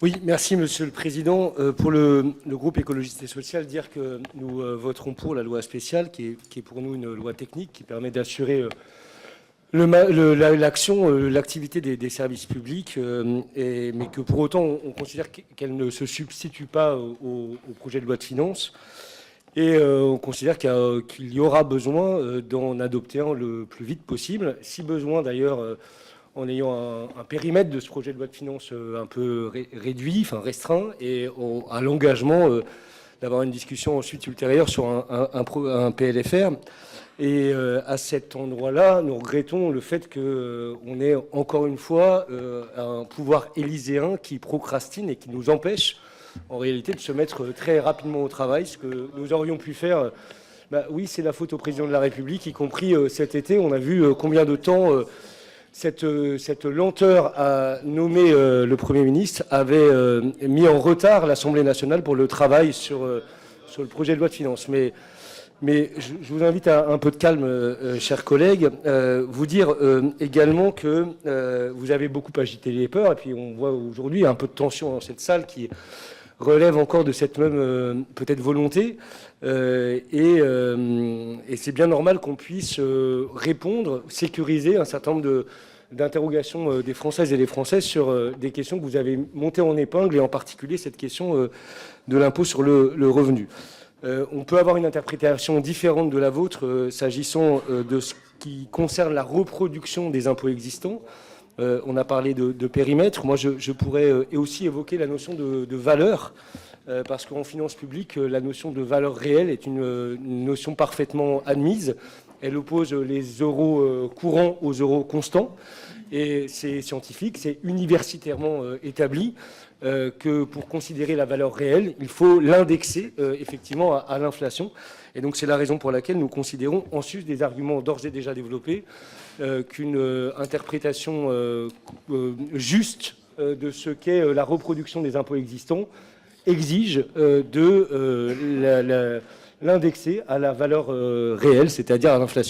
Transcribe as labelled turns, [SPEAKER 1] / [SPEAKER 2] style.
[SPEAKER 1] Oui, merci Monsieur le Président. Pour le groupe écologiste et social, dire que nous voterons pour la loi spéciale, qui est pour nous une loi technique, qui permet d'assurer l'action, l'activité des services publics, mais que pour autant, on considère qu'elle ne se substitue pas au projet de loi de finances. Et on considère qu'il y aura besoin d'en adopter un le plus vite possible, si besoin d'ailleurs, en ayant un périmètre de ce projet de loi de finances un peu réduit, enfin restreint, et à l'engagement d'avoir une discussion ensuite ultérieure sur un PLFR. Et à cet endroit-là, nous regrettons le fait qu'on ait encore une fois un pouvoir élyséen qui procrastine et qui nous empêche en réalité de se mettre très rapidement au travail. Ce que nous aurions pu faire, oui, c'est la faute au président de la République, y compris cet été. On a vu combien de temps cette lenteur à nommer le Premier ministre avait mis en retard l'Assemblée nationale pour le travail sur le projet de loi de finances. Mais je vous invite à un peu de calme, chers collègues. Vous dire également que vous avez beaucoup agité les peurs, et puis on voit aujourd'hui un peu de tension dans cette salle qui relève encore de cette même peut-être volonté. Et c'est bien normal qu'on puisse répondre, sécuriser un certain nombre d'interrogations des Françaises et des Français sur des questions que vous avez montées en épingle, et en particulier cette question de l'impôt sur le revenu. On peut avoir une interprétation différente de la vôtre s'agissant de ce qui concerne la reproduction des impôts existants. On a parlé de périmètre. Moi, je pourrais aussi évoquer la notion de valeur, parce qu'en finance publique, la notion de valeur réelle est une notion parfaitement admise. Elle oppose les euros courants aux euros constants. Et c'est scientifique, c'est universitairement établi que pour considérer la valeur réelle, il faut l'indexer effectivement à l'inflation. Et donc c'est la raison pour laquelle nous considérons, en sus des arguments d'ores et déjà développés, qu'une interprétation juste de ce qu'est la reproduction des impôts existants exige de l'indexer à la valeur réelle, c'est-à-dire à l'inflation.